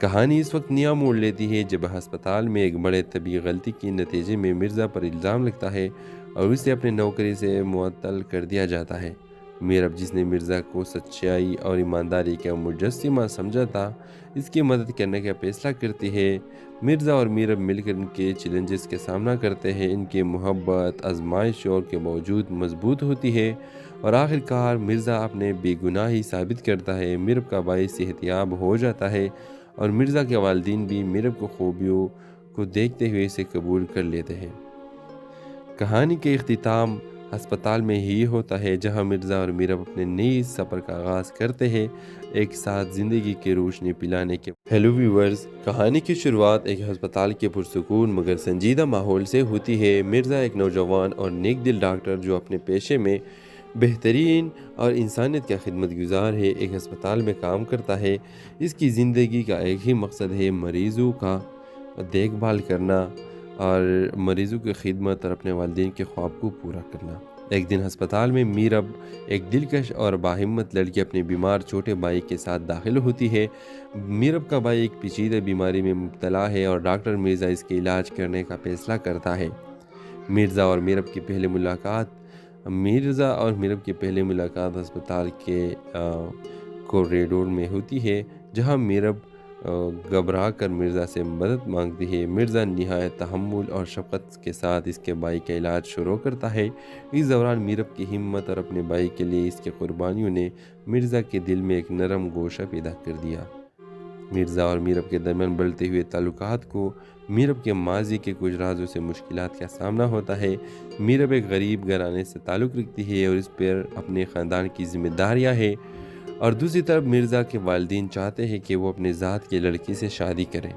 کہانی اس وقت نیا موڑ لیتی ہے جب ہسپتال میں ایک بڑے طبی غلطی کے نتیجے میں مرزا پر الزام لگتا ہے اور اسے اپنے نوکری سے معطل کر دیا جاتا ہے۔ میرب، جس نے مرزا کو سچائی اور ایمانداری کا مجسمہ سمجھا تھا، اس کی مدد کرنے کا فیصلہ کرتی ہے۔ مرزا اور میرب مل کر ان کے چیلنجز کا سامنا کرتے ہیں۔ ان کی محبت آزمائشوں کے باوجود مضبوط ہوتی ہے اور آخر کار مرزا اپنے بے گناہی ثابت کرتا ہے۔ میرب کا بھائی صحت یاب ہو جاتا ہے اور مرزا کے والدین بھی میرب کو خوبیوں کو دیکھتے ہوئے اسے قبول کر لیتے ہیں۔ کہانی کے اختتام ہسپتال میں ہی ہوتا ہے، جہاں مرزا اور میرب اپنے نئی سفر کا آغاز کرتے ہیں، ایک ساتھ زندگی کی روشنی پلانے کے۔ ہیلو ویورز، کہانی کی شروعات ایک ہسپتال کے پرسکون مگر سنجیدہ ماحول سے ہوتی ہے۔ مرزا ایک نوجوان اور نیک دل ڈاکٹر جو اپنے پیشے میں بہترین اور انسانیت کا خدمت گزار ہے، ایک ہسپتال میں کام کرتا ہے۔ اس کی زندگی کا ایک ہی مقصد ہے، مریضوں کا دیکھ بھال کرنا اور مریضوں کی خدمت اور اپنے والدین کے خواب کو پورا کرنا۔ ایک دن ہسپتال میں میرب، ایک دلکش اور باہمت لڑکی، اپنے بیمار چھوٹے بھائی کے ساتھ داخل ہوتی ہے۔ میرب کا بھائی ایک پیچیدہ بیماری میں مبتلا ہے اور ڈاکٹر مرزا اس کے علاج کرنے کا فیصلہ کرتا ہے۔ مرزا اور میرب کی پہلی ملاقات ہسپتال کے کوریڈور میں ہوتی ہے، جہاں میرب گھبرا کر مرزا سے مدد مانگتی ہے۔ مرزا نہایت تحمل اور شفقت کے ساتھ اس کے بھائی کا علاج شروع کرتا ہے۔ اس دوران میرب کی ہمت اور اپنے بھائی کے لیے اس کی قربانیوں نے مرزا کے دل میں ایک نرم گوشہ پیدا کر دیا۔ مرزا اور میرب کے درمیان بڑھتے ہوئے تعلقات کو میرب کے ماضی کے کچھ رازوں سے مشکلات کا سامنا ہوتا ہے۔ میرب ایک غریب گھرانے سے تعلق رکھتی ہے اور اس پر اپنے خاندان کی ذمہ داریاں ہیں، اور دوسری طرف مرزا کے والدین چاہتے ہیں کہ وہ اپنے ذات کے لڑکی سے شادی کریں۔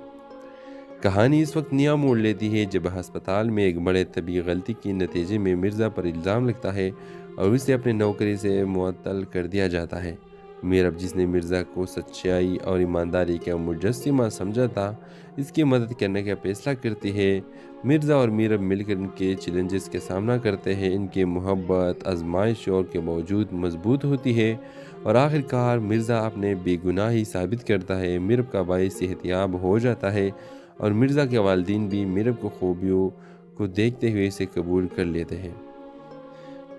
کہانی اس وقت نیا موڑ لیتی ہے جب ہسپتال میں ایک بڑے طبی غلطی کے نتیجے میں مرزا پر الزام لگتا ہے اور اسے اپنے نوکری سے معطل کر دیا جاتا ہے۔ میرب، جس نے مرزا کو سچائی اور ایمانداری کا مجسمہ سمجھا تھا، اس کی مدد کرنے کا فیصلہ کرتی ہے۔ مرزا اور میرب مل کر ان کے چیلنجز کا سامنا کرتے ہیں۔ ان کی محبت آزمائشوں کے باوجود مضبوط ہوتی ہے اور آخر کار مرزا اپنے بے گناہی ثابت کرتا ہے۔ میرب کا بھائی صحت یاب ہو جاتا ہے اور مرزا کے والدین بھی میرب کو خوبیوں کو دیکھتے ہوئے اسے قبول کر لیتے ہیں۔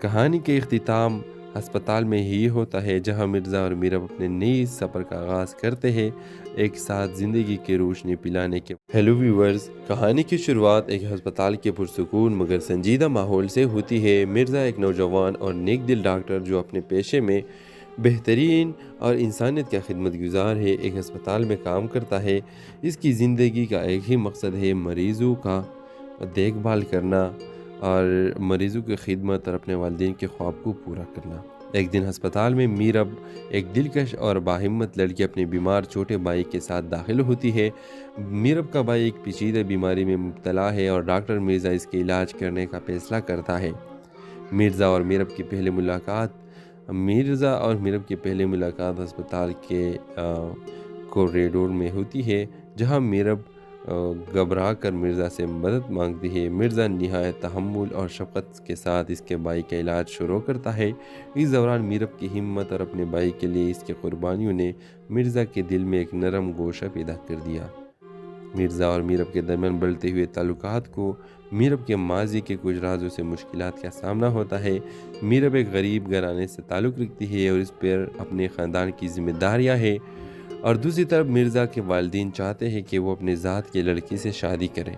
کہانی کے اختتام ہسپتال میں ہی ہوتا ہے، جہاں مرزا اور میرب اپنے نئی سفر کا آغاز کرتے ہیں، ایک ساتھ زندگی کی روشنی پلانے کے۔ ہیلو ویورز، کہانی کی شروعات ایک ہسپتال کے پرسکون مگر سنجیدہ ماحول سے ہوتی ہے۔ مرزا ایک نوجوان اور نیک دل ڈاکٹر جو اپنے پیشے میں بہترین اور انسانیت کا خدمت گزار ہے، ایک ہسپتال میں کام کرتا ہے۔ اس کی زندگی کا ایک ہی مقصد ہے، مریضوں کا دیکھ بھال کرنا اور مریضوں کی خدمت اور اپنے والدین کے خواب کو پورا کرنا۔ ایک دن ہسپتال میں میرب، ایک دلکش اور باہمت لڑکی، اپنے بیمار چھوٹے بھائی کے ساتھ داخل ہوتی ہے۔ میرب کا بھائی ایک پیچیدہ بیماری میں مبتلا ہے اور ڈاکٹر مرزا اس کے علاج کرنے کا فیصلہ کرتا ہے۔ مرزا اور میرب کی پہلی ملاقات ہسپتال کے کوریڈور میں ہوتی ہے، جہاں میرب گھبرا کر مرزا سے مدد مانگتی ہے۔ مرزا نہایت تحمل اور شفقت کے ساتھ اس کے بھائی کا علاج شروع کرتا ہے۔ اس دوران میرب کی ہمت اور اپنے بھائی کے لیے اس کی قربانیوں نے مرزا کے دل میں ایک نرم گوشہ پیدا کر دیا۔ مرزا اور میرب کے درمیان بڑھتے ہوئے تعلقات کو میرب کے ماضی کے کچھ رازوں سے مشکلات کا سامنا ہوتا ہے۔ میرب ایک غریب گھرانے سے تعلق رکھتی ہے اور اس پر اپنے خاندان کی ذمہ داریاں ہیں، اور دوسری طرف مرزا کے والدین چاہتے ہیں کہ وہ اپنے ذات کے لڑکی سے شادی کریں۔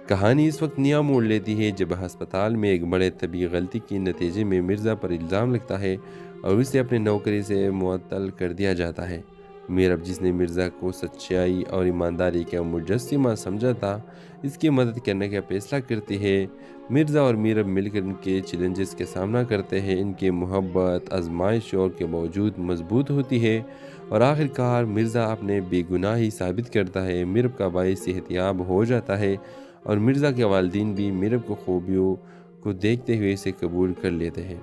کہانی اس وقت نیا موڑ لیتی ہے جب ہسپتال میں ایک بڑے طبی غلطی کے نتیجے میں مرزا پر الزام لگتا ہے اور اسے اپنے نوکری سے معطل کر دیا جاتا ہے۔ میرب، جس نے مرزا کو سچائی اور ایمانداری کا مجسمہ سمجھا تھا، اس کی مدد کرنے کا فیصلہ کرتی ہے۔ مرزا اور میرب مل کر ان کے چیلنجز کا سامنا کرتے ہیں۔ ان کی محبت آزمائشوں کے باوجود مضبوط ہوتی ہے اور آخر کار مرزا اپنے بے گناہی ثابت کرتا ہے۔ میرب کا بھائی صحت یاب ہو جاتا ہے اور مرزا کے والدین بھی میرب کو خوبیوں کو دیکھتے ہوئے اسے قبول کر لیتے ہیں۔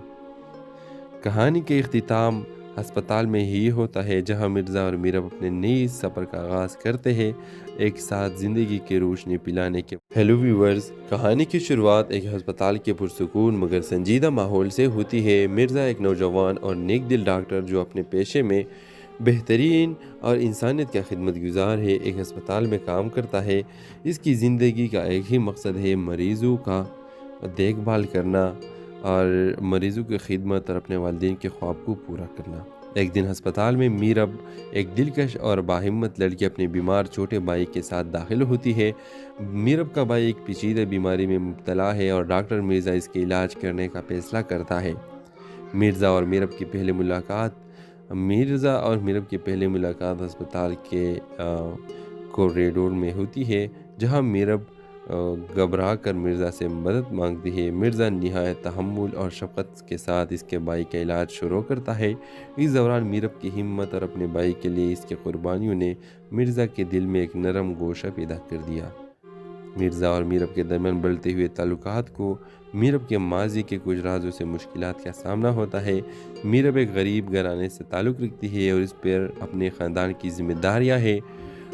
کہانی کے اختتام ہسپتال میں ہی ہوتا ہے، جہاں مرزا اور میرب اپنے نئی سفر کا آغاز کرتے ہیں، ایک ساتھ زندگی کی روشنی پلانے کے۔ ہیلو ویورز، کہانی کی شروعات ایک ہسپتال کے پرسکون مگر سنجیدہ ماحول سے ہوتی ہے۔ مرزا ایک نوجوان اور نیک دل ڈاکٹر جو اپنے پیشے میں بہترین اور انسانیت کا خدمت گزار ہے، ایک ہسپتال میں کام کرتا ہے۔ اس کی زندگی کا ایک ہی مقصد ہے، مریضوں کا دیکھ بھال کرنا اور مریضوں کی خدمت اور اپنے والدین کے خواب کو پورا کرنا۔ ایک دن ہسپتال میں میرب، ایک دلکش اور باہمت لڑکی اپنے بیمار چھوٹے بھائی کے ساتھ داخل ہوتی ہے۔ میرب کا بھائی ایک پیچیدہ بیماری میں مبتلا ہے اور ڈاکٹر مرزا اس کے علاج کرنے کا فیصلہ کرتا ہے۔ مرزا اور میرب کی پہلی ملاقات ہسپتال کے کوریڈور میں ہوتی ہے، جہاں میرب گھبرا کر مرزا سے مدد مانگتی ہے۔ مرزا نہایت تحمل اور شفقت کے ساتھ اس کے بھائی کا علاج شروع کرتا ہے۔ اس دوران میرب کی ہمت اور اپنے بھائی کے لیے اس کی قربانیوں نے مرزا کے دل میں ایک نرم گوشہ پیدا کر دیا۔ مرزا اور میرب کے درمیان بڑھتے ہوئے تعلقات کو میرب کے ماضی کے کچھ رازوں سے مشکلات کا سامنا ہوتا ہے۔ میرب ایک غریب گھرانے سے تعلق رکھتی ہے اور اس پر اپنے خاندان کی ذمہ داریاں ہیں،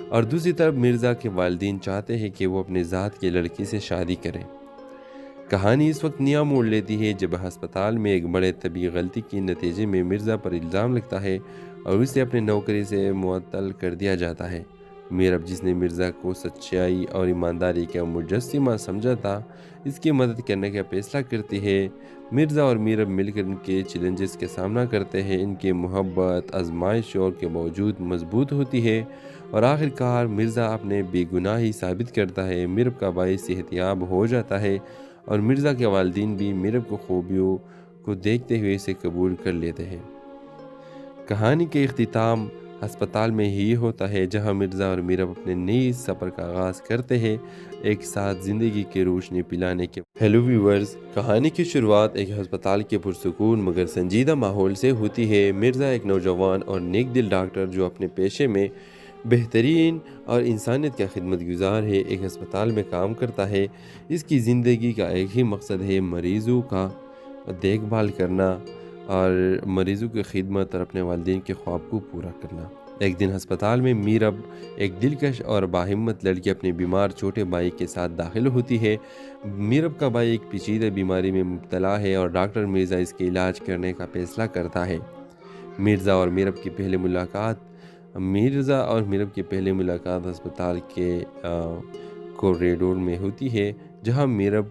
اور دوسری طرف مرزا کے والدین چاہتے ہیں کہ وہ اپنے ذات کے لڑکی سے شادی کریں۔ کہانی اس وقت نیا موڑ لیتی ہے جب ہسپتال میں ایک بڑے طبی غلطی کے نتیجے میں مرزا پر الزام لگتا ہے اور اسے اپنے نوکری سے معطل کر دیا جاتا ہے۔ میرب، جس نے مرزا کو سچائی اور ایمانداری کا مجسمہ سمجھا تھا، اس کی مدد کرنے کا فیصلہ کرتی ہے۔ مرزا اور میرب مل کر ان کے چیلنجز کا سامنا کرتے ہیں۔ ان کی محبت آزمائشوں کے باوجود مضبوط ہوتی ہے اور آخر کار مرزا اپنے بے گناہی ثابت کرتا ہے۔ میرب کا بھائی صحت یاب ہو جاتا ہے اور مرزا کے والدین بھی میرب کو خوبیوں کو دیکھتے ہوئے اسے قبول کر لیتے ہیں۔ کہانی کے اختتام ہسپتال میں ہی ہوتا ہے، جہاں مرزا اور میرب اپنے نئے سفر کا آغاز کرتے ہیں، ایک ساتھ زندگی کی روشنی پلانے کے۔ ہیلو ویورز، کہانی کی شروعات ایک ہسپتال کے پرسکون مگر سنجیدہ ماحول سے ہوتی ہے۔ مرزا ایک نوجوان اور نیک دل ڈاکٹر جو اپنے پیشے میں بہترین اور انسانیت کا خدمت گزار ہے، ایک ہسپتال میں کام کرتا ہے۔ اس کی زندگی کا ایک ہی مقصد ہے، مریضوں کا دیکھ بھال کرنا اور مریضوں کی خدمت اور اپنے والدین کے خواب کو پورا کرنا۔ ایک دن ہسپتال میں میرب، ایک دلکش اور باہمت لڑکی اپنے بیمار چھوٹے بھائی کے ساتھ داخل ہوتی ہے۔ میرب کا بھائی ایک پیچیدہ بیماری میں مبتلا ہے اور ڈاکٹر مرزا اس کے علاج کرنے کا فیصلہ کرتا ہے۔ مرزا اور میرب کی پہلی ملاقات ہسپتال کے کوریڈور میں ہوتی ہے، جہاں میرب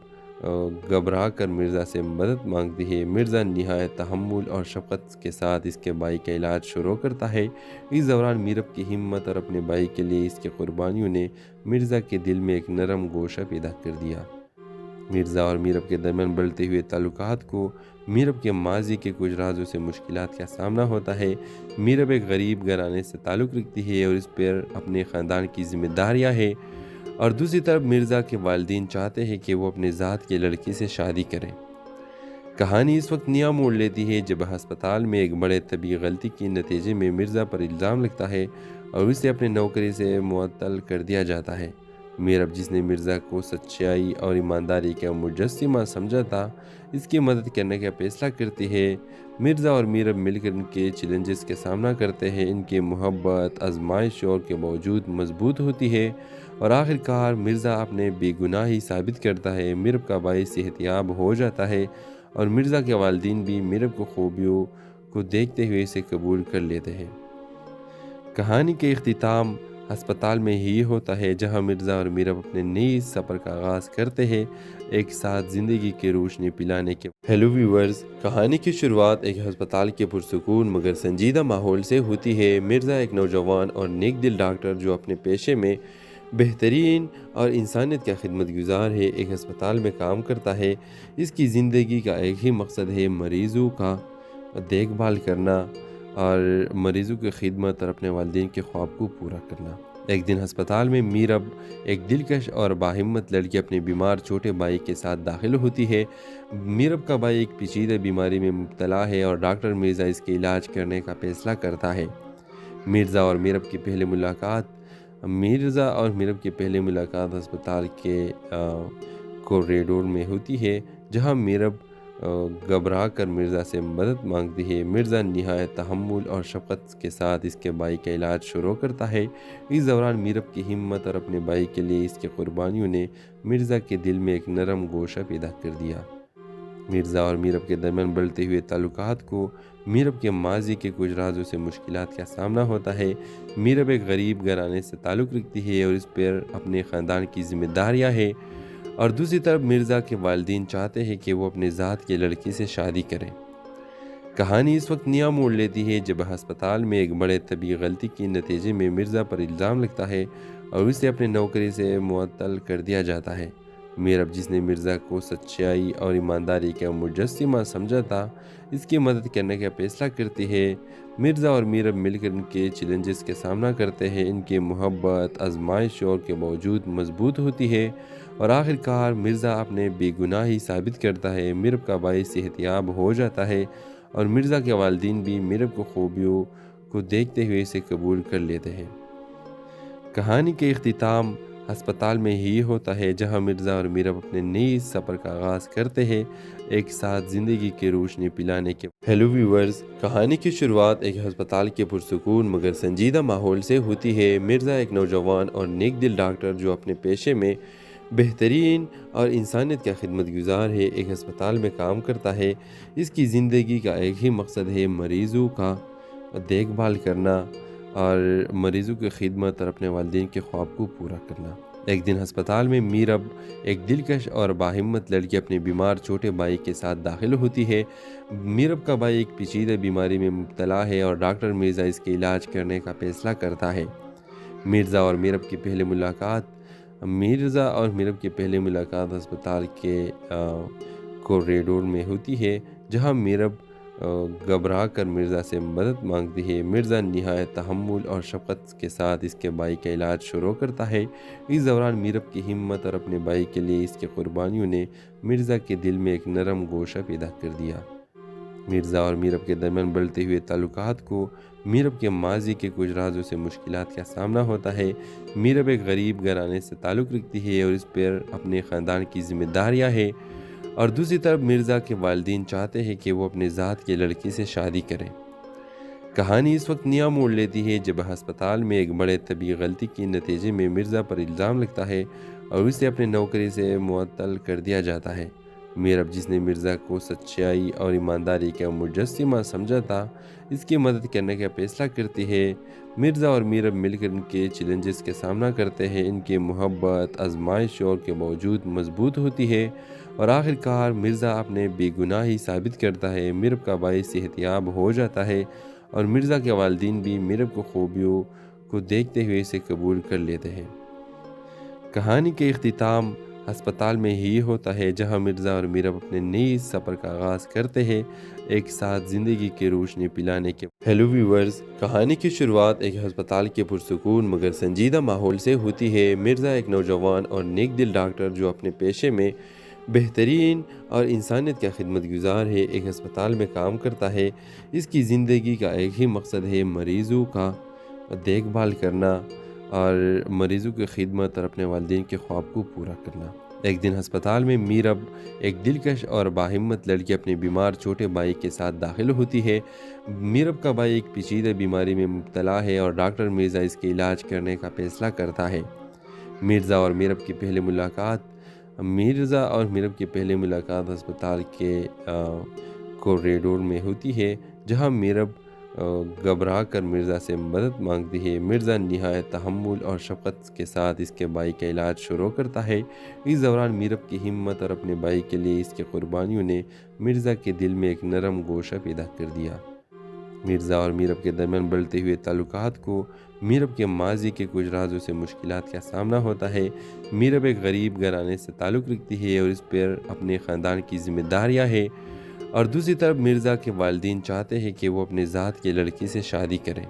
گھبرا کر مرزا سے مدد مانگتی ہے۔ مرزا نہایت تحمل اور شفقت کے ساتھ اس کے بھائی کا علاج شروع کرتا ہے۔ اس دوران میرب کی ہمت اور اپنے بھائی کے لیے اس کی قربانیوں نے مرزا کے دل میں ایک نرم گوشہ پیدا کر دیا۔ مرزا اور میرب کے درمیان بڑھتے ہوئے تعلقات کو میرب کے ماضی کے کچھ رازوں سے مشکلات کا سامنا ہوتا ہے۔ میرب ایک غریب گھرانے سے تعلق رکھتی ہے اور اس پر اپنے خاندان کی ذمہ داریاں ہیں، اور دوسری طرف مرزا کے والدین چاہتے ہیں کہ وہ اپنے ذات کے لڑکی سے شادی کریں۔ کہانی اس وقت نیا موڑ لیتی ہے جب ہسپتال میں ایک بڑے طبی غلطی کے نتیجے میں مرزا پر الزام لگتا ہے اور اسے اپنے نوکری سے معطل کر دیا جاتا ہے۔ میرب، جس نے مرزا کو سچائی اور ایمانداری کا مجسمہ سمجھا تھا، اس کی مدد کرنے کا فیصلہ کرتی ہے۔ مرزا اور میرب مل کر ان کے چیلنجز کا سامنا کرتے ہیں۔ ان کی محبت آزمائشوں کے باوجود مضبوط ہوتی ہے اور آخر کار مرزا اپنے بے گناہی ثابت کرتا ہے۔ میرب کا بھائی صحت یاب ہو جاتا ہے اور مرزا کے والدین بھی میرب کو خوبیوں کو دیکھتے ہوئے اسے قبول کر لیتے ہیں۔ کہانی کے اختتام ہسپتال میں ہی ہوتا ہے، جہاں مرزا اور میرب اپنے نئے سفر کا آغاز کرتے ہیں، ایک ساتھ زندگی کی روشنی پلانے کے۔ ہیلو ویورز، کہانی کی شروعات ایک ہسپتال کے پرسکون مگر سنجیدہ ماحول سے ہوتی ہے۔ مرزا ایک نوجوان اور نیک دل ڈاکٹر جو اپنے پیشے میں بہترین اور انسانیت کا خدمت گزار ہے، ایک ہسپتال میں کام کرتا ہے۔ اس کی زندگی کا ایک ہی مقصد ہے، مریضوں کا دیکھ بھال کرنا اور مریضوں کی خدمت اور اپنے والدین کے خواب کو پورا کرنا۔ ایک دن ہسپتال میں میرب، ایک دلکش اور باہمت لڑکی اپنے بیمار چھوٹے بھائی کے ساتھ داخل ہوتی ہے۔ میرب کا بھائی ایک پیچیدہ بیماری میں مبتلا ہے اور ڈاکٹر مرزا اس کے علاج کرنے کا فیصلہ کرتا ہے۔ مرزا اور میرب کی پہلی ملاقات ہسپتال کے کوریڈور میں ہوتی ہے، جہاں میرب گھبرا کر مرزا سے مدد مانگتی ہے۔ مرزا نہایت تحمل اور شفقت کے ساتھ اس کے بھائی کا علاج شروع کرتا ہے۔ اس دوران میرب کی ہمت اور اپنے بھائی کے لیے اس کی قربانیوں نے مرزا کے دل میں ایک نرم گوشہ پیدا کر دیا۔ مرزا اور میرب کے درمیان بڑھتے ہوئے تعلقات کو میرب کے ماضی کے کچھ رازوں سے مشکلات کا سامنا ہوتا ہے۔ میرب ایک غریب گھرانے سے تعلق رکھتی ہے اور اس پر اپنے خاندان کی ذمہ داریاں ہیں، اور دوسری طرف مرزا کے والدین چاہتے ہیں کہ وہ اپنے ذات کے لڑکی سے شادی کریں۔ کہانی اس وقت نیا موڑ لیتی ہے جب ہسپتال میں ایک بڑے طبی غلطی کے نتیجے میں مرزا پر الزام لگتا ہے اور اسے اپنے نوکری سے معطل کر دیا جاتا ہے۔ میرب، جس نے مرزا کو سچائی اور ایمانداری کا مجسمہ سمجھا تھا، اس کی مدد کرنے کا فیصلہ کرتی ہے۔ مرزا اور میرب مل کر ان کے چیلنجز کا سامنا کرتے ہیں۔ ان کی محبت آزمائشوں کے باوجود مضبوط ہوتی ہے اور آخر کار مرزا اپنے بے گناہی ثابت کرتا ہے۔ میرب کا بھائی صحت یاب ہو جاتا ہے اور مرزا کے والدین بھی میرب کو خوبیوں کو دیکھتے ہوئے اسے قبول کر لیتے ہیں۔ کہانی کے اختتام ہسپتال میں ہی ہوتا ہے، جہاں مرزا اور میرب اپنے نئی سفر کا آغاز کرتے ہیں، ایک ساتھ زندگی کی روشنی پلانے کے۔ ہیلو ویورز، کہانی کی شروعات ایک ہسپتال کے پرسکون مگر سنجیدہ ماحول سے ہوتی ہے۔ مرزا ایک نوجوان اور نیک دل ڈاکٹر جو اپنے پیشے میں بہترین اور انسانیت کا خدمت گزار ہے، ایک ہسپتال میں کام کرتا ہے۔ اس کی زندگی کا ایک ہی مقصد ہے، مریضوں کا دیکھ بھال کرنا اور مریضوں کی خدمت اور اپنے والدین کے خواب کو پورا کرنا۔ ایک دن ہسپتال میں میرب، ایک دلکش اور باہمت لڑکی، اپنے بیمار چھوٹے بھائی کے ساتھ داخل ہوتی ہے۔ میرب کا بھائی ایک پیچیدہ بیماری میں مبتلا ہے اور ڈاکٹر مرزا اس کے علاج کرنے کا فیصلہ کرتا ہے۔ مرزا اور میرب کی پہلی ملاقات ہسپتال کے کوریڈور میں ہوتی ہے، جہاں میرب گھبرا کر مرزا سے مدد مانگتی ہے۔ مرزا نہایت تحمل اور شفقت کے ساتھ اس کے بھائی کا علاج شروع کرتا ہے۔ اس دوران میرب کی ہمت اور اپنے بھائی کے لیے اس کی قربانیوں نے مرزا کے دل میں ایک نرم گوشہ پیدا کر دیا۔ مرزا اور میرب کے درمیان بڑھتے ہوئے تعلقات کو میرب کے ماضی کے کچھ رازوں سے مشکلات کا سامنا ہوتا ہے۔ میرب ایک غریب گھرانے سے تعلق رکھتی ہے اور اس پر اپنے خاندان کی ذمہ داریاں ہیں، اور دوسری طرف مرزا کے والدین چاہتے ہیں کہ وہ اپنے ذات کے لڑکی سے شادی کریں۔ کہانی اس وقت نیا موڑ لیتی ہے جب ہسپتال میں ایک بڑے طبی غلطی کے نتیجے میں مرزا پر الزام لگتا ہے اور اسے اپنے نوکری سے معطل کر دیا جاتا ہے۔ میرب، جس نے مرزا کو سچائی اور ایمانداری کا مجسمہ سمجھا تھا، اس کی مدد کرنے کا فیصلہ کرتی ہے۔ مرزا اور میرب مل کر ان کے چیلنجز کا سامنا کرتے ہیں۔ ان کی محبت آزمائشوں کے باوجود مضبوط ہوتی ہے اور آخر کار مرزا اپنے بے گناہی ثابت کرتا ہے۔ میرب کا بھائی صحت یاب ہو جاتا ہے اور مرزا کے والدین بھی میرب کو خوبیوں کو دیکھتے ہوئے اسے قبول کر لیتے ہیں۔ کہانی کے اختتام ہسپتال میں ہی ہوتا ہے، جہاں مرزا اور میرب اپنے نئی سفر کا آغاز کرتے ہیں، ایک ساتھ زندگی کی روشنی پلانے کے۔ ہیلو ویورز، کہانی کی شروعات ایک ہسپتال کے پرسکون مگر سنجیدہ ماحول سے ہوتی ہے۔ مرزا ایک نوجوان اور نیک دل ڈاکٹر جو اپنے پیشے میں بہترین اور انسانیت کا خدمت گزار ہے، ایک ہسپتال میں کام کرتا ہے۔ اس کی زندگی کا ایک ہی مقصد ہے، مریضوں کا دیکھ بھال کرنا اور مریضوں کی خدمت اور اپنے والدین کے خواب کو پورا کرنا۔ ایک دن ہسپتال میں میرب، ایک دلکش اور باہمت لڑکی، اپنے بیمار چھوٹے بھائی کے ساتھ داخل ہوتی ہے۔ میرب کا بھائی ایک پیچیدہ بیماری میں مبتلا ہے اور ڈاکٹر مرزا اس کے علاج کرنے کا فیصلہ کرتا ہے۔ مرزا اور میرب کی پہلی ملاقات ہسپتال کے کوریڈور میں ہوتی ہے، جہاں میرب گھبرا کر مرزا سے مدد مانگتی ہے۔ مرزا نہایت تحمل اور شفقت کے ساتھ اس کے بھائی کا علاج شروع کرتا ہے۔ اس دوران میرب کی ہمت اور اپنے بھائی کے لیے اس کی قربانیوں نے مرزا کے دل میں ایک نرم گوشہ پیدا کر دیا۔ مرزا اور میرب کے درمیان بڑھتے ہوئے تعلقات کو میرب کے ماضی کے کچھ رازوں سے مشکلات کا سامنا ہوتا ہے۔ میرب ایک غریب گھرانے سے تعلق رکھتی ہے اور اس پر اپنے خاندان کی ذمہ داریاں ہیں، اور دوسری طرف مرزا کے والدین چاہتے ہیں کہ وہ اپنے ذات کے لڑکی سے شادی کریں۔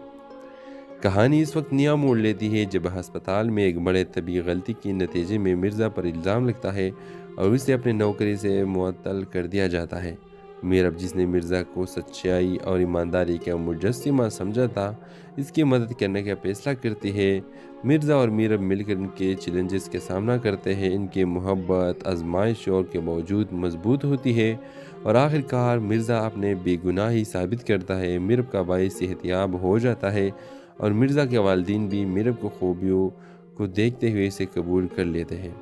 کہانی اس وقت نیا موڑ لیتی ہے جب ہسپتال میں ایک بڑے طبی غلطی کے نتیجے میں مرزا پر الزام لگتا ہے اور اسے اپنے نوکری سے معطل کر دیا جاتا ہے۔ میرب، جس نے مرزا کو سچائی اور ایمانداری کا مجسمہ سمجھا تھا، اس کی مدد کرنے کا فیصلہ کرتی ہے۔ مرزا اور میرب مل کر ان کے چیلنجز کا سامنا کرتے ہیں۔ ان کی محبت آزمائشوں کے باوجود مضبوط ہوتی ہے اور آخر کار مرزا اپنے بے گناہی ثابت کرتا ہے۔ میرب کا بھائی صحت یاب ہو جاتا ہے اور مرزا کے والدین بھی میرب کو خوبیوں کو دیکھتے ہوئے اسے قبول کر لیتے ہیں۔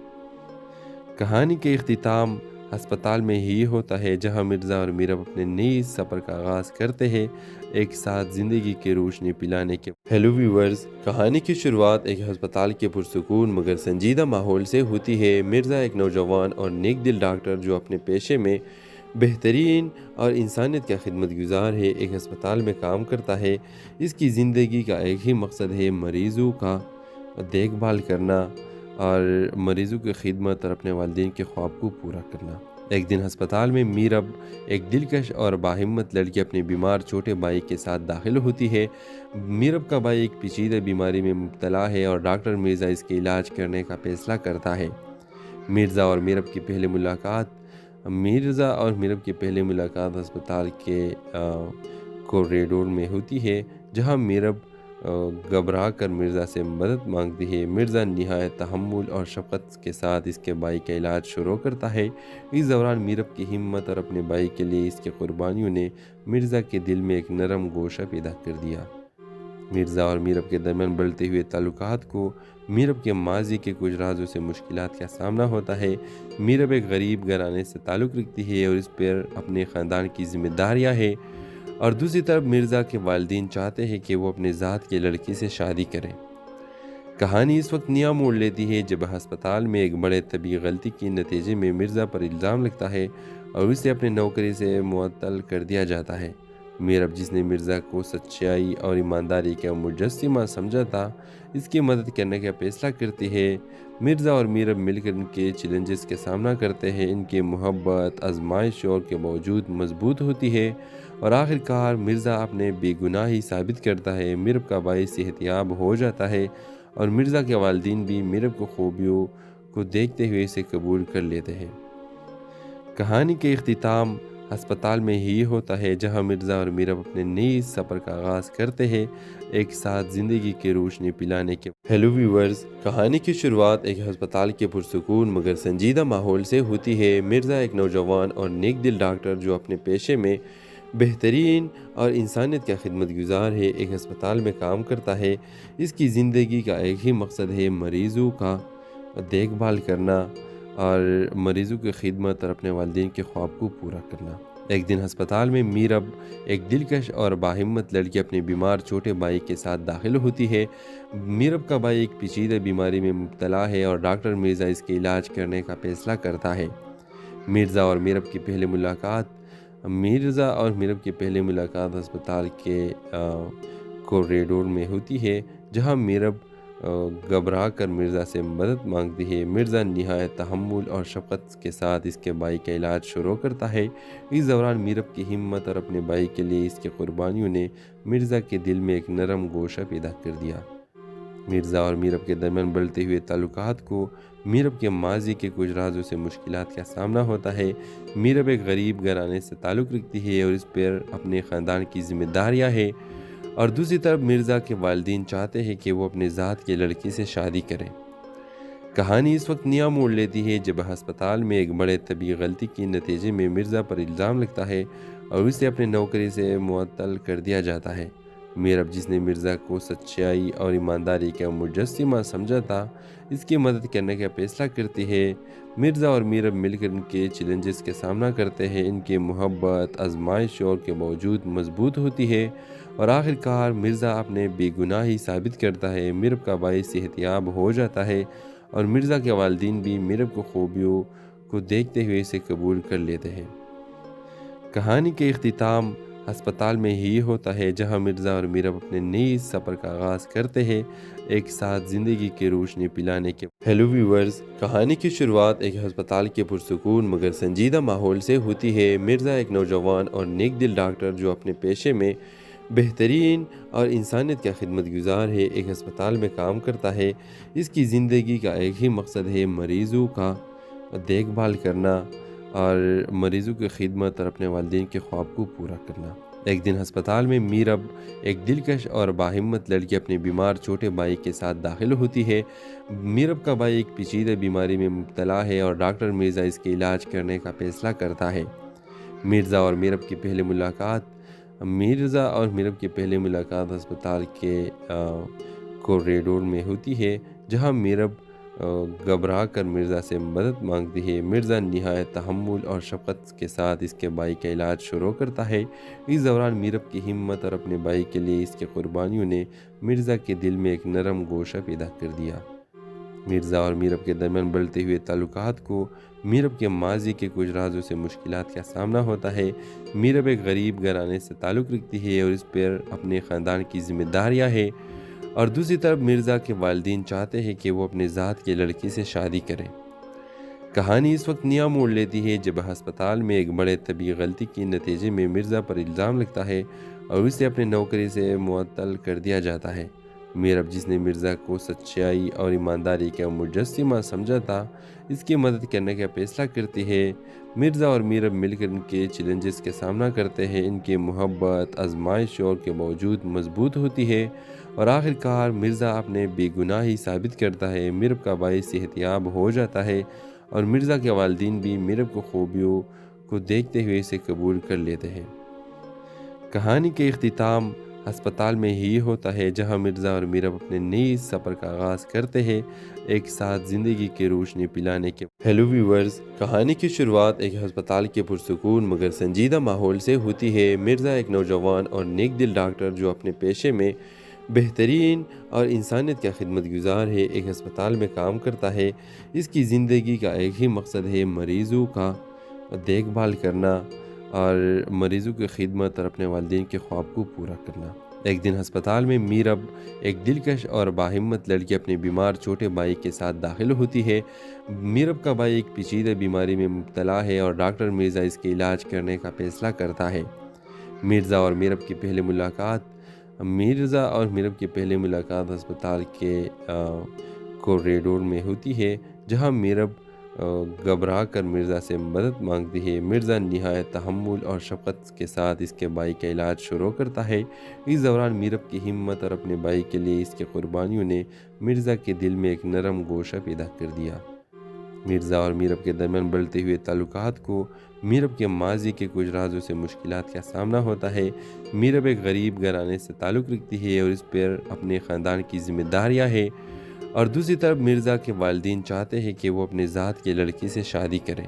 کہانی کے اختتام ہسپتال میں ہی ہوتا ہے جہاں مرزا اور میرب اپنے نئی سفر کا آغاز کرتے ہیں ایک ساتھ زندگی کی روشنی پلانے کے۔ ہیلو ویورز، کہانی کی شروعات ایک ہسپتال کے پرسکون مگر سنجیدہ ماحول سے ہوتی ہے۔ مرزا ایک نوجوان اور نیک دل ڈاکٹر جو اپنے پیشے میں بہترین اور انسانیت کا خدمت گزار ہے، ایک ہسپتال میں کام کرتا ہے۔ اس کی زندگی کا ایک ہی مقصد ہے، مریضوں کا دیکھ بھال کرنا اور مریضوں کی خدمت اور اپنے والدین کے خواب کو پورا کرنا۔ ایک دن ہسپتال میں میرب، ایک دلکش اور باہمت لڑکی، اپنے بیمار چھوٹے بھائی کے ساتھ داخل ہوتی ہے۔ میرب کا بھائی ایک پیچیدہ بیماری میں مبتلا ہے اور ڈاکٹر مرزا اس کے علاج کرنے کا فیصلہ کرتا ہے۔ مرزا اور میرب کی پہلی ملاقات ہسپتال کے کوریڈور میں ہوتی ہے، جہاں میرب گھبرا کر مرزا سے مدد مانگتی ہے۔ مرزا نہایت تحمل اور شفقت کے ساتھ اس کے بھائی کا علاج شروع کرتا ہے۔ اس دوران میرب کی ہمت اور اپنے بھائی کے لیے اس کی قربانیوں نے مرزا کے دل میں ایک نرم گوشہ پیدا کر دیا۔ مرزا اور میرب کے درمیان بڑھتے ہوئے تعلقات کو میرب کے ماضی کے کچھ رازوں سے مشکلات کا سامنا ہوتا ہے۔ میرب ایک غریب گھرانے سے تعلق رکھتی ہے اور اس پر اپنے خاندان کی ذمہ داریاں ہیں، اور دوسری طرف مرزا کے والدین چاہتے ہیں کہ وہ اپنے ذات کے لڑکی سے شادی کریں۔ کہانی اس وقت نیا موڑ لیتی ہے جب ہسپتال میں ایک بڑے طبی غلطی کے نتیجے میں مرزا پر الزام لگتا ہے اور اسے اپنے نوکری سے معطل کر دیا جاتا ہے۔ میرب، جس نے مرزا کو سچائی اور ایمانداری کا مجسمہ سمجھا تھا، اس کی مدد کرنے کا فیصلہ کرتی ہے۔ مرزا اور میرب مل کر ان کے چیلنجز کا سامنا کرتے ہیں۔ ان کی محبت آزمائشوں کے باوجود مضبوط ہوتی ہے اور آخر کار مرزا اپنے بے گناہی ثابت کرتا ہے۔ میرب کا بھائی صحت یاب ہو جاتا ہے اور مرزا کے والدین بھی میرب کو خوبیوں کو دیکھتے ہوئے اسے قبول کر لیتے ہیں۔ کہانی کے اختتام ہسپتال میں ہی ہوتا ہے جہاں مرزا اور میرب اپنے نئی سفر کا آغاز کرتے ہیں ایک ساتھ زندگی کی روشنی پلانے کے۔ ہیلو ویورز، کہانی کی شروعات ایک ہسپتال کے پرسکون مگر سنجیدہ ماحول سے ہوتی ہے۔ مرزا ایک نوجوان اور نیک دل ڈاکٹر جو اپنے پیشے میں بہترین اور انسانیت کا خدمت گزار ہے، ایک ہسپتال میں کام کرتا ہے۔ اس کی زندگی کا ایک ہی مقصد ہے، مریضوں کا دیکھ بھال کرنا اور مریضوں کی خدمت اور اپنے والدین کے خواب کو پورا کرنا۔ ایک دن ہسپتال میں میرب، ایک دلکش اور باہمت لڑکی، اپنے بیمار چھوٹے بھائی کے ساتھ داخل ہوتی ہے۔ میرب کا بھائی ایک پیچیدہ بیماری میں مبتلا ہے اور ڈاکٹر مرزا اس کے علاج کرنے کا فیصلہ کرتا ہے۔ مرزا اور میرب کی پہلی ملاقات ہسپتال کے کوریڈور میں ہوتی ہے، جہاں میرب گھبرا کر مرزا سے مدد مانگتی ہے۔ مرزا نہایت تحمل اور شفقت کے ساتھ اس کے بھائی کا علاج شروع کرتا ہے۔ اس دوران میرب کی ہمت اور اپنے بھائی کے لیے اس کی قربانیوں نے مرزا کے دل میں ایک نرم گوشہ پیدا کر دیا۔ مرزا اور میرب کے درمیان بڑھتے ہوئے تعلقات کو میرب کے ماضی کے کچھ رازوں سے مشکلات کا سامنا ہوتا ہے۔ میرب ایک غریب گھرانے سے تعلق رکھتی ہے اور اس پر اپنے خاندان کی ذمہ داریاں ہیں، اور دوسری طرف مرزا کے والدین چاہتے ہیں کہ وہ اپنے ذات کے لڑکی سے شادی کریں۔ کہانی اس وقت نیا موڑ لیتی ہے جب ہسپتال میں ایک بڑے طبی غلطی کے نتیجے میں مرزا پر الزام لگتا ہے اور اسے اپنے نوکری سے معطل کر دیا جاتا ہے۔ میرب، جس نے مرزا کو سچائی اور ایمانداری کا مجسمہ سمجھا تھا، اس کی مدد کرنے کا فیصلہ کرتی ہے۔ مرزا اور میرب مل کر ان کے چیلنجز کا سامنا کرتے ہیں۔ ان کی محبت آزمائشوں کے باوجود مضبوط ہوتی ہے اور آخر کار مرزا اپنے بے گناہی ثابت کرتا ہے۔ میرب کا بھائی صحت یاب ہو جاتا ہے اور مرزا کے والدین بھی میرب کو خوبیوں کو دیکھتے ہوئے اسے قبول کر لیتے ہیں۔ کہانی کے اختتام ہسپتال میں ہی ہوتا ہے جہاں مرزا اور میرب اپنے نئی سفر کا آغاز کرتے ہیں ایک ساتھ زندگی کی روشنی پلانے کے۔ ہیلو ویورز، کہانی کی شروعات ایک ہسپتال کے پرسکون مگر سنجیدہ ماحول سے ہوتی ہے۔ مرزا ایک نوجوان اور نیک دل ڈاکٹر جو اپنے پیشے میں بہترین اور انسانیت کا خدمت گزار ہے، ایک ہسپتال میں کام کرتا ہے۔ اس کی زندگی کا ایک ہی مقصد ہے، مریضوں کا دیکھ بھال کرنا اور مریضوں کی خدمت اور اپنے والدین کے خواب کو پورا کرنا۔ ایک دن ہسپتال میں میرب، ایک دلکش اور باہمت لڑکی، اپنے بیمار چھوٹے بھائی کے ساتھ داخل ہوتی ہے۔ میرب کا بھائی ایک پیچیدہ بیماری میں مبتلا ہے اور ڈاکٹر مرزا اس کے علاج کرنے کا فیصلہ کرتا ہے۔ مرزا اور میرب کی پہلی ملاقات ہسپتال کے کوریڈور میں ہوتی ہے، جہاں میرب گھبرا کر مرزا سے مدد مانگتی ہے۔ مرزا نہایت تحمل اور شفقت کے ساتھ اس کے بھائی کا علاج شروع کرتا ہے۔ اس دوران میرب کی ہمت اور اپنے بھائی کے لیے اس کی قربانیوں نے مرزا کے دل میں ایک نرم گوشہ پیدا کر دیا۔ مرزا اور میرب کے درمیان بڑھتے ہوئے تعلقات کو میرب کے ماضی کے کچھ رازوں سے مشکلات کا سامنا ہوتا ہے۔ میرب ایک غریب گھرانے سے تعلق رکھتی ہے اور اس پر اپنے خاندان کی ذمہ داریاں ہیں، اور دوسری طرف مرزا کے والدین چاہتے ہیں کہ وہ اپنے ذات کے لڑکی سے شادی کریں۔ کہانی اس وقت نیا موڑ لیتی ہے جب ہسپتال میں ایک بڑے طبی غلطی کے نتیجے میں مرزا پر الزام لگتا ہے اور اسے اپنے نوکری سے معطل کر دیا جاتا ہے۔ میرب، جس نے مرزا کو سچائی اور ایمانداری کا مجسمہ سمجھا تھا، اس کی مدد کرنے کا فیصلہ کرتی ہے۔ مرزا اور میرب مل کر ان کے چیلنجز کا سامنا کرتے ہیں۔ ان کی محبت آزمائشوں کے باوجود مضبوط ہوتی ہے اور آخر کار مرزا اپنے بے گناہی ثابت کرتا ہے۔ میرب کا بھائی صحت یاب ہو جاتا ہے اور مرزا کے والدین بھی میرب کو خوبیوں کو دیکھتے ہوئے اسے قبول کر لیتے ہیں۔ کہانی کے اختتام ہسپتال میں ہی ہوتا ہے، جہاں مرزا اور میرب اپنے نئی سفر کا آغاز کرتے ہیں، ایک ساتھ زندگی کی روشنی پلانے کے۔ ہیلو ویورز، کہانی کی شروعات ایک ہسپتال کے پرسکون مگر سنجیدہ ماحول سے ہوتی ہے۔ مرزا ایک نوجوان اور نیک دل ڈاکٹر جو اپنے پیشے میں بہترین اور انسانیت کا خدمت گزار ہے، ایک ہسپتال میں کام کرتا ہے۔ اس کی زندگی کا ایک ہی مقصد ہے، مریضوں کا دیکھ بھال کرنا اور مریضوں کی خدمت اور اپنے والدین کے خواب کو پورا کرنا۔ ایک دن ہسپتال میں میرب، ایک دلکش اور باہمت لڑکی، اپنے بیمار چھوٹے بھائی کے ساتھ داخل ہوتی ہے۔ میرب کا بھائی ایک پیچیدہ بیماری میں مبتلا ہے اور ڈاکٹر مرزا اس کے علاج کرنے کا فیصلہ کرتا ہے۔ مرزا اور میرب کی پہلی ملاقات ہسپتال کے کوریڈور میں ہوتی ہے، جہاں میرب گھبرا کر مرزا سے مدد مانگتی ہے۔ مرزا نہایت تحمل اور شفقت کے ساتھ اس کے بھائی کا علاج شروع کرتا ہے۔ اس دوران میرب کی ہمت اور اپنے بھائی کے لیے اس کی قربانیوں نے مرزا کے دل میں ایک نرم گوشہ پیدا کر دیا۔ مرزا اور میرب کے درمیان بڑھتے ہوئے تعلقات کو میرب کے ماضی کے کچھ رازوں سے مشکلات کا سامنا ہوتا ہے۔ میرب ایک غریب گھرانے سے تعلق رکھتی ہے اور اس پر اپنے خاندان کی ذمہ داریاں ہیں، اور دوسری طرف مرزا کے والدین چاہتے ہیں کہ وہ اپنے ذات کے لڑکی سے شادی کریں۔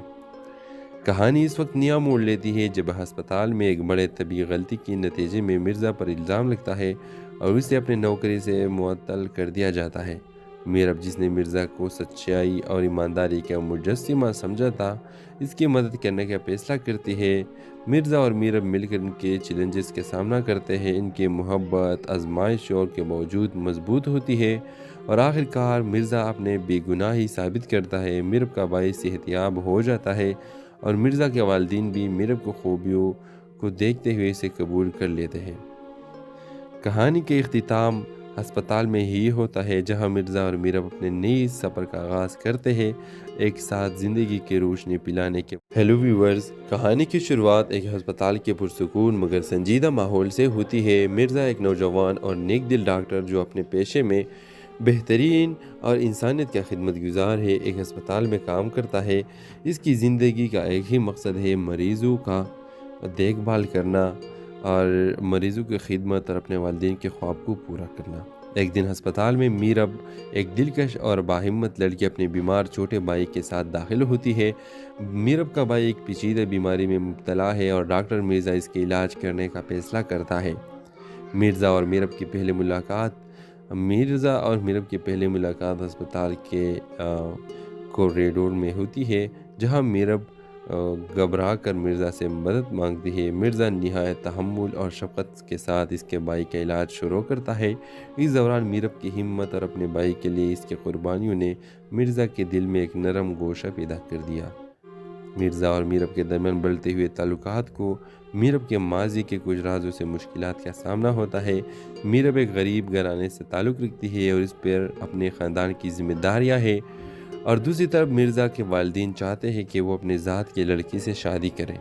کہانی اس وقت نیا موڑ لیتی ہے جب ہسپتال میں ایک بڑے طبی غلطی کے نتیجے میں مرزا پر الزام لگتا ہے اور اسے اپنے نوکری سے معطل کر دیا جاتا ہے۔ میرب، جس نے مرزا کو سچائی اور ایمانداری کا مجسمہ سمجھا تھا، اس کی مدد کرنے کا فیصلہ کرتی ہے۔ مرزا اور میرب مل کر ان کے چیلنجز کا سامنا کرتے ہیں۔ ان کی محبت آزمائشوں کے باوجود مضبوط ہوتی ہے اور آخر کار مرزا اپنے بے گناہی ثابت کرتا ہے۔ میرب کا بھائی صحت یاب ہو جاتا ہے اور مرزا کے والدین بھی میرب کو خوبیوں کو دیکھتے ہوئے اسے قبول کر لیتے ہیں۔ کہانی کے اختتام ہسپتال میں ہی ہوتا ہے، جہاں مرزا اور میرب اپنے نئی سفر کا آغاز کرتے ہیں، ایک ساتھ زندگی کی روشنی پلانے کے۔ ہیلو ویورز، کہانی کی شروعات ایک ہسپتال کے پرسکون مگر سنجیدہ ماحول سے ہوتی ہے۔ مرزا ایک نوجوان اور نیک دل ڈاکٹر جو اپنے پیشے میں بہترین اور انسانیت کا خدمت گزار ہے، ایک ہسپتال میں کام کرتا ہے۔ اس کی زندگی کا ایک ہی مقصد ہے، مریضوں کا دیکھ بھال کرنا اور مریضوں کی خدمت اور اپنے والدین کے خواب کو پورا کرنا۔ ایک دن ہسپتال میں میرب، ایک دلکش اور باہمت لڑکی، اپنے بیمار چھوٹے بھائی کے ساتھ داخل ہوتی ہے۔ میرب کا بھائی ایک پیچیدہ بیماری میں مبتلا ہے اور ڈاکٹر مرزا اس کے علاج کرنے کا فیصلہ کرتا ہے۔ مرزا اور میرب کی پہلی ملاقات ہسپتال کے کوریڈور میں ہوتی ہے، جہاں میرب گھبرا کر مرزا سے مدد مانگتی ہے۔ مرزا نہایت تحمل اور شفقت کے ساتھ اس کے بھائی کا علاج شروع کرتا ہے۔ اس دوران میرب کی ہمت اور اپنے بھائی کے لیے اس کی قربانیوں نے مرزا کے دل میں ایک نرم گوشہ پیدا کر دیا۔ مرزا اور میرب کے درمیان بڑھتے ہوئے تعلقات کو میرب کے ماضی کے کچھ رازوں سے مشکلات کا سامنا ہوتا ہے۔ میرب ایک غریب گھرانے سے تعلق رکھتی ہے اور اس پر اپنے خاندان کی ذمہ داریاں ہیں، اور دوسری طرف مرزا کے والدین چاہتے ہیں کہ وہ اپنے ذات کے لڑکی سے شادی کریں۔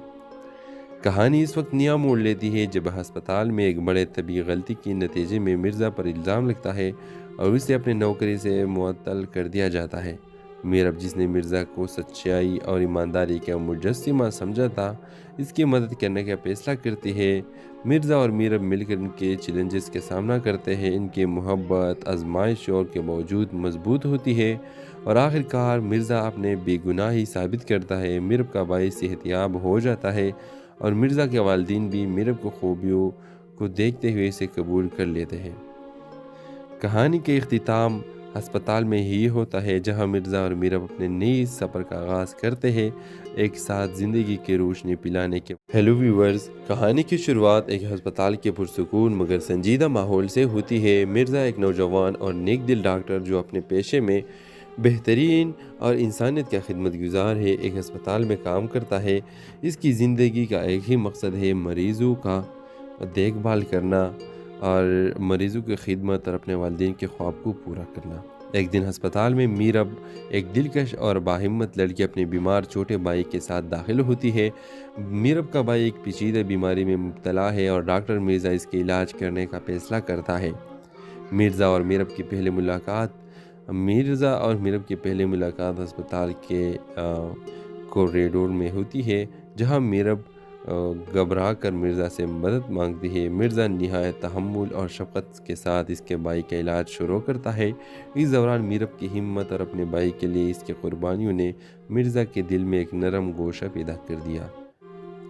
کہانی اس وقت نیا موڑ لیتی ہے جب ہسپتال میں ایک بڑے طبی غلطی کے نتیجے میں مرزا پر الزام لگتا ہے اور اسے اپنے نوکری سے معطل کر دیا جاتا ہے۔ میرب، جس نے مرزا کو سچائی اور ایمانداری کا مجسمہ سمجھا تھا، اس کی مدد کرنے کا فیصلہ کرتی ہے۔ مرزا اور میرب مل کر ان کے چیلنجز کا سامنا کرتے ہیں۔ ان کی محبت آزمائشوں کے باوجود مضبوط ہوتی ہے اور آخر کار مرزا اپنے بے گناہی ثابت کرتا ہے، میرب کا بھائی صحت یاب ہو جاتا ہے اور مرزا کے والدین بھی میرب کو خوبیوں کو دیکھتے ہوئے اسے قبول کر لیتے ہیں۔ کہانی کے اختتام ہسپتال میں ہی ہوتا ہے، جہاں مرزا اور میرب اپنے نئی سفر کا آغاز کرتے ہیں، ایک ساتھ زندگی کی روشنی پلانے کے۔ ہیلو ویورز، کہانی کی شروعات ایک ہسپتال کے پرسکون مگر سنجیدہ ماحول سے ہوتی ہے۔ مرزا ایک نوجوان اور نیک دل ڈاکٹر جو اپنے پیشے میں بہترین اور انسانیت کا خدمت گزار ہے، ایک ہسپتال میں کام کرتا ہے۔ اس کی زندگی کا ایک ہی مقصد ہے، مریضوں کا دیکھ بھال کرنا اور مریضوں کی خدمت اور اپنے والدین کے خواب کو پورا کرنا۔ ایک دن ہسپتال میں میرب، ایک دلکش اور باہمت لڑکی، اپنے بیمار چھوٹے بھائی کے ساتھ داخل ہوتی ہے۔ میرب کا بھائی ایک پیچیدہ بیماری میں مبتلا ہے اور ڈاکٹر مرزا اس کے علاج کرنے کا فیصلہ کرتا ہے۔ مرزا اور میرب کی پہلی ملاقات ہسپتال کے کوریڈور میں ہوتی ہے، جہاں میرب گھبرا کر مرزا سے مدد مانگتی ہے۔ مرزا نہایت تحمل اور شفقت کے ساتھ اس کے بھائی کا علاج شروع کرتا ہے۔ اس دوران میرب کی ہمت اور اپنے بھائی کے لیے اس کی قربانیوں نے مرزا کے دل میں ایک نرم گوشہ پیدا کر دیا۔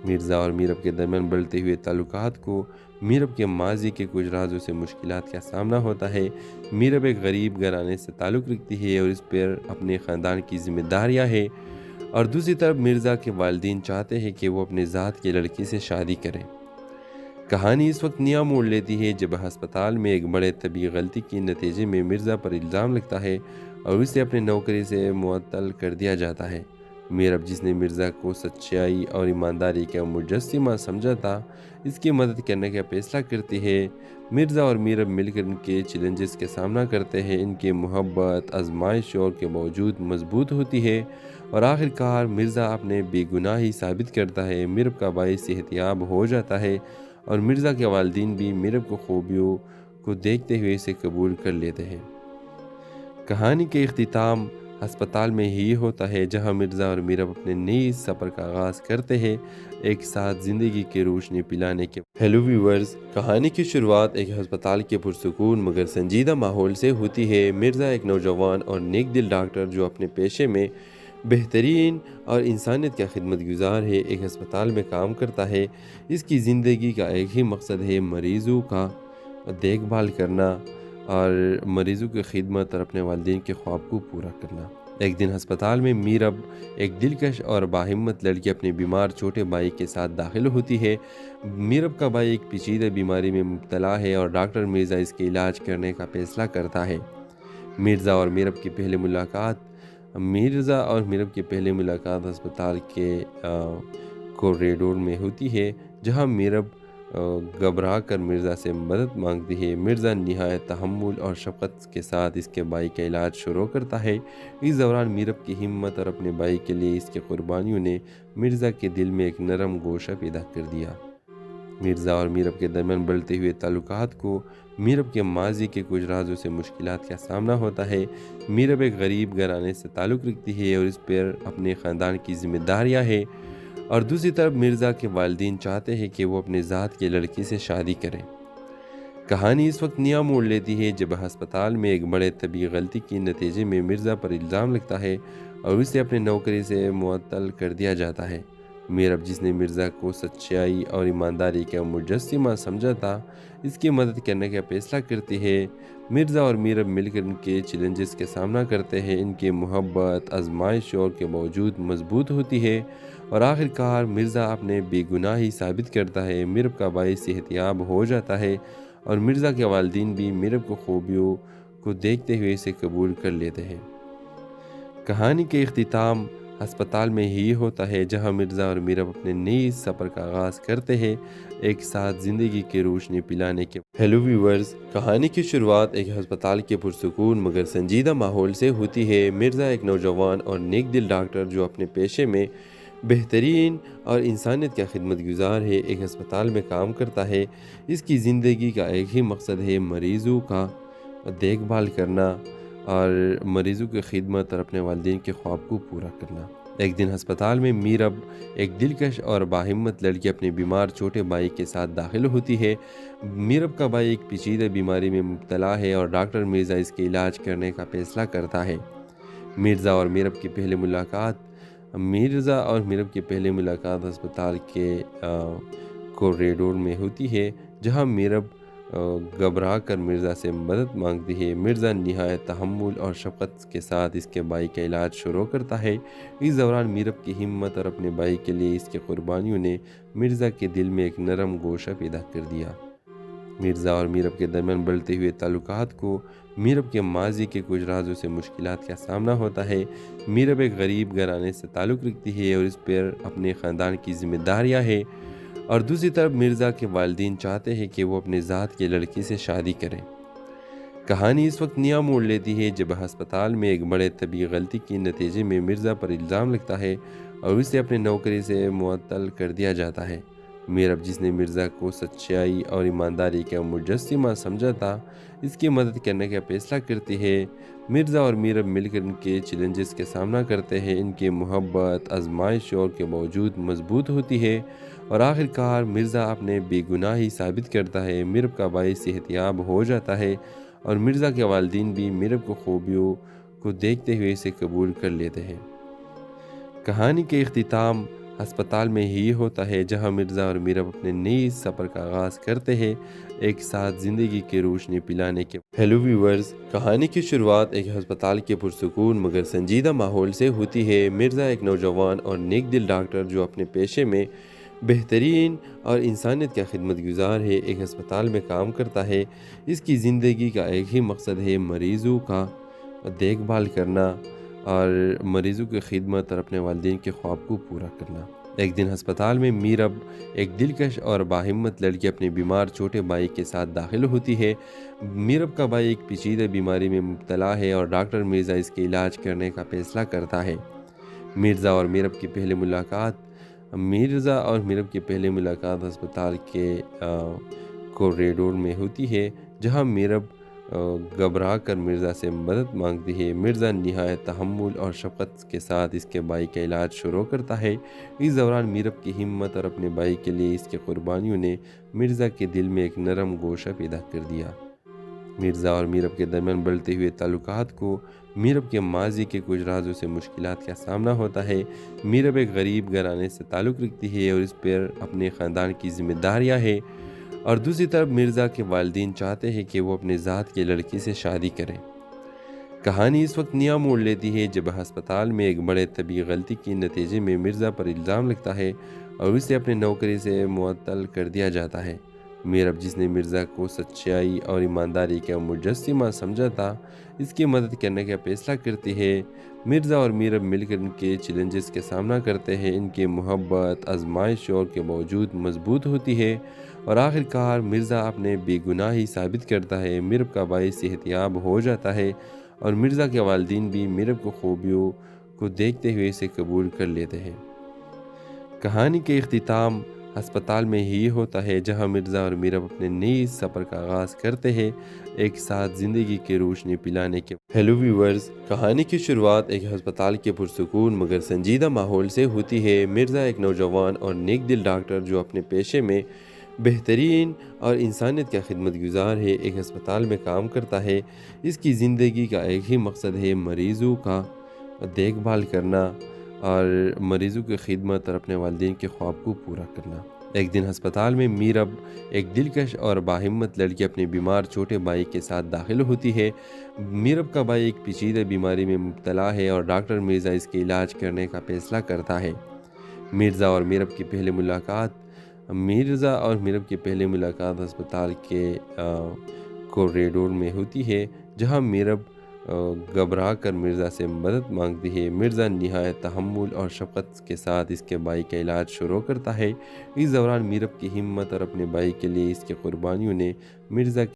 مرزا اور میرب کے درمیان بڑھتے ہوئے تعلقات کو میرب کے ماضی کے کچھ رازوں سے مشکلات کا سامنا ہوتا ہے۔ میرب ایک غریب گھرانے سے تعلق رکھتی ہے اور اس پر اپنے خاندان کی ذمہ داریاں ہیں، اور دوسری طرف مرزا کے والدین چاہتے ہیں کہ وہ اپنے ذات کی لڑکی سے شادی کریں۔ کہانی اس وقت نیا موڑ لیتی ہے جب ہسپتال میں ایک بڑے طبی غلطی کے نتیجے میں مرزا پر الزام لگتا ہے اور اسے اپنے نوکری سے معطل کر دیا جاتا ہے۔ میرب، جس نے مرزا کو سچائی اور ایمانداری کا مجسمہ سمجھا تھا، اس کی مدد کرنے کا فیصلہ کرتی ہے۔ مرزا اور میرب مل کر ان کے چیلنجز کا سامنا کرتے ہیں۔ ان کی محبت آزمائشوں کے باوجود مضبوط ہوتی ہے اور آخر کار مرزا اپنے بے گناہی ثابت کرتا ہے۔ میرب کا بھائی صحت یاب ہو جاتا ہے اور مرزا کے والدین بھی میرب کو خوبیوں کو دیکھتے ہوئے اسے قبول کر لیتے ہیں۔ کہانی کے اختتام ہسپتال میں ہی ہوتا ہے، جہاں مرزا اور میرب اپنے نئی سفر کا آغاز کرتے ہیں، ایک ساتھ زندگی کی روشنی پلانے کے۔ ہیلو ویورز، کہانی کی شروعات ایک ہسپتال کے پرسکون مگر سنجیدہ ماحول سے ہوتی ہے۔ مرزا ایک نوجوان اور نیک دل ڈاکٹر جو اپنے پیشے میں بہترین اور انسانیت کا خدمت گزار ہے، ایک ہسپتال میں کام کرتا ہے۔ اس کی زندگی کا ایک ہی مقصد ہے، مریضوں کا دیکھ بھال کرنا اور مریضوں کی خدمت اور اپنے والدین کے خواب کو پورا کرنا۔ ایک دن ہسپتال میں میرب، ایک دلکش اور باہمت لڑکی، اپنے بیمار چھوٹے بھائی کے ساتھ داخل ہوتی ہے۔ میرب کا بھائی ایک پیچیدہ بیماری میں مبتلا ہے اور ڈاکٹر مرزا اس کے علاج کرنے کا فیصلہ کرتا ہے۔ مرزا اور میرب کی پہلی ملاقات ہسپتال کے کوریڈور میں ہوتی ہے، جہاں میرب گھبرا کر مرزا سے مدد مانگتی ہے۔ مرزا نہایت تحمل اور شفقت کے ساتھ اس کے بھائی کا علاج شروع کرتا ہے۔ اس دوران میرب کی ہمت اور اپنے بھائی کے لیے اس کی قربانیوں نے مرزا کے دل میں ایک نرم گوشہ پیدا کر دیا۔ مرزا اور میرب کے درمیان بڑھتے ہوئے تعلقات کو میرب کے ماضی کے کچھ رازوں سے مشکلات کا سامنا ہوتا ہے۔ میرب ایک غریب گھرانے سے تعلق رکھتی ہے اور اس پر اپنے خاندان کی ذمہ داریاں ہیں، اور دوسری طرف مرزا کے والدین چاہتے ہیں کہ وہ اپنے ذات کی لڑکی سے شادی کریں۔ کہانی اس وقت نیا موڑ لیتی ہے جب ہسپتال میں ایک بڑے طبی غلطی کے نتیجے میں مرزا پر الزام لگتا ہے اور اسے اپنے نوکری سے معطل کر دیا جاتا ہے۔ میرب، جس نے مرزا کو سچائی اور ایمانداری کا مجسمہ سمجھا تھا، اس کی مدد کرنے کا فیصلہ کرتی ہے۔ مرزا اور میرب مل کر ان کے چیلنجز کا سامنا کرتے ہیں۔ ان کی محبت آزمائشوں کے باوجود مضبوط ہوتی ہے اور آخر کار مرزا اپنے بے گناہی ثابت کرتا ہے۔ میرب کا بھائی صحت یاب ہو جاتا ہے اور مرزا کے والدین بھی میرب کو خوبیوں کو دیکھتے ہوئے اسے قبول کر لیتے ہیں۔ کہانی کے اختتام ہسپتال میں ہی ہوتا ہے، جہاں مرزا اور میرب اپنے نئی سفر کا آغاز کرتے ہیں، ایک ساتھ زندگی کی روشنی پلانے کے۔ ہیلو ویورز، کہانی کی شروعات ایک ہسپتال کے پرسکون مگر سنجیدہ ماحول سے ہوتی ہے۔ مرزا ایک نوجوان اور نیک دل ڈاکٹر جو اپنے پیشے میں بہترین اور انسانیت کا خدمت گزار ہے، ایک ہسپتال میں کام کرتا ہے۔ اس کی زندگی کا ایک ہی مقصد ہے، مریضوں کا دیکھ بھال کرنا اور مریضوں کی خدمت اور اپنے والدین کے خواب کو پورا کرنا۔ ایک دن ہسپتال میں میرب، ایک دلکش اور باہمت لڑکی، اپنے بیمار چھوٹے بھائی کے ساتھ داخل ہوتی ہے۔ میرب کا بھائی ایک پیچیدہ بیماری میں مبتلا ہے اور ڈاکٹر مرزا اس کے علاج کرنے کا فیصلہ کرتا ہے۔ مرزا اور میرب کی پہلی ملاقات ہسپتال کے کوریڈور میں ہوتی ہے، جہاں میرب گھبرا کر مرزا سے مدد مانگتی ہے۔ مرزا نہایت تحمل اور شفقت کے ساتھ اس کے بھائی کا علاج شروع کرتا ہے۔ اس دوران میرب کی ہمت اور اپنے بھائی کے لیے اس کی قربانیوں نے مرزا کے دل میں ایک نرم گوشہ پیدا کر دیا۔ مرزا اور میرب کے درمیان بڑھتے ہوئے تعلقات کو میرب کے ماضی کے کچھ رازوں سے مشکلات کا سامنا ہوتا ہے۔ میرب ایک غریب گھرانے سے تعلق رکھتی ہے اور اس پر اپنے خاندان کی ذمہ داریاں ہیں، اور دوسری طرف مرزا کے والدین چاہتے ہیں کہ وہ اپنے ذات کے لڑکی سے شادی کریں۔ کہانی اس وقت نیا موڑ لیتی ہے جب ہسپتال میں ایک بڑے طبی غلطی کے نتیجے میں مرزا پر الزام لگتا ہے اور اسے اپنے نوکری سے معطل کر دیا جاتا ہے۔ میرب، جس نے مرزا کو سچائی اور ایمانداری کا مجسمہ سمجھا تھا، اس کی مدد کرنے کا فیصلہ کرتی ہے۔ مرزا اور میرب مل کر ان کے چیلنجز کا سامنا کرتے ہیں۔ ان کی محبت آزمائشوں کے باوجود مضبوط ہوتی ہے، اور آخر کار مرزا اپنے بے گناہی ثابت کرتا ہے۔ میرب کا بھائی صحت یاب ہو جاتا ہے، اور مرزا کے والدین بھی میرب کو خوبیوں کو دیکھتے ہوئے اسے قبول کر لیتے ہیں۔ کہانی کے اختتام ہسپتال میں ہی ہوتا ہے، جہاں مرزا اور میرب اپنے نئے سفر کا آغاز کرتے ہیں، ایک ساتھ زندگی کی روشنی پلانے کے۔ ہیلو ویورز، کہانی کی شروعات ایک ہسپتال کے پرسکون مگر سنجیدہ ماحول سے ہوتی ہے۔ مرزا ایک نوجوان اور نیک دل ڈاکٹر جو اپنے پیشے میں بہترین اور انسانیت کا خدمت گزار ہے، ایک ہسپتال میں کام کرتا ہے۔ اس کی زندگی کا ایک ہی مقصد ہے، مریضوں کا دیکھ بھال کرنا اور مریضوں کی خدمت اور اپنے والدین کے خواب کو پورا کرنا۔ ایک دن ہسپتال میں میرب، ایک دلکش اور باہمت لڑکی، اپنے بیمار چھوٹے بھائی کے ساتھ داخل ہوتی ہے۔ میرب کا بھائی ایک پیچیدہ بیماری میں مبتلا ہے اور ڈاکٹر مرزا اس کے علاج کرنے کا فیصلہ کرتا ہے۔ مرزا اور میرب کی پہلی ملاقات ہسپتال کے کوریڈور میں ہوتی ہے، جہاں میرب گھبرا کر مرزا سے مدد مانگتی ہے۔ مرزا نہایت تحمل اور شفقت کے ساتھ اس کے بھائی کا علاج شروع کرتا ہے۔ اس دوران میرب کی ہمت اور اپنے بھائی کے لیے اس کی قربانیوں نے مرزا کے دل میں ایک نرم گوشہ پیدا کر دیا۔ مرزا اور میرب کے درمیان بڑھتے ہوئے تعلقات کو میرب کے ماضی کے کچھ رازوں سے مشکلات کا سامنا ہوتا ہے۔ میرب ایک غریب گھرانے سے تعلق رکھتی ہے اور اس پر اپنے خاندان کی ذمہ داریاں ہیں، اور دوسری طرف مرزا کے والدین چاہتے ہیں کہ وہ اپنے ذات کے لڑکی سے شادی کریں۔ کہانی اس وقت نیا موڑ لیتی ہے جب ہسپتال میں ایک بڑے طبی غلطی کے نتیجے میں مرزا پر الزام لگتا ہے اور اسے اپنے نوکری سے معطل کر دیا جاتا ہے۔ میرب، جس نے مرزا کو سچائی اور ایمانداری کا مجسمہ سمجھا تھا، اس کی مدد کرنے کا فیصلہ کرتی ہے۔ مرزا اور میرب مل کر ان کے چیلنجز کا سامنا کرتے ہیں۔ ان کی محبت آزمائشوں کے باوجود مضبوط ہوتی ہے، اور آخر کار مرزا اپنے بے گناہی ثابت کرتا ہے۔ میرب کا بھائی صحت یاب ہو جاتا ہے، اور مرزا کے والدین بھی میرب کو خوبیوں کو دیکھتے ہوئے اسے قبول کر لیتے ہیں۔ کہانی کے اختتام ہسپتال میں ہی ہوتا ہے، جہاں مرزا اور میرب اپنے نئے سفر کا آغاز کرتے ہیں، ایک ساتھ زندگی کی روشنی پلانے کے۔ ہیلو ویورز، کہانی کی شروعات ایک ہسپتال کے پرسکون مگر سنجیدہ ماحول سے ہوتی ہے۔ مرزا ایک نوجوان اور نیک دل ڈاکٹر جو اپنے پیشے میں بہترین اور انسانیت کا خدمت گزار ہے، ایک ہسپتال میں کام کرتا ہے۔ اس کی زندگی کا ایک ہی مقصد ہے، مریضوں کا دیکھ بھال کرنا اور مریضوں کی خدمت اور اپنے والدین کے خواب کو پورا کرنا۔ ایک دن ہسپتال میں میرب، ایک دلکش اور باہمت لڑکی، اپنے بیمار چھوٹے بھائی کے ساتھ داخل ہوتی ہے۔ میرب کا بھائی ایک پیچیدہ بیماری میں مبتلا ہے اور ڈاکٹر مرزا اس کے علاج کرنے کا فیصلہ کرتا ہے۔ مرزا اور میرب کی پہلی ملاقات ہسپتال کے کوریڈور میں ہوتی ہے، جہاں میرب گھبرا کر مرزا سے مدد مانگتی ہے۔ مرزا نہایت تحمل اور شفقت کے ساتھ اس کے بھائی کا علاج شروع کرتا ہے۔ اس دوران میرب کی ہمت اور اپنے بھائی کے لیے اس کی قربانیوں نے مرزا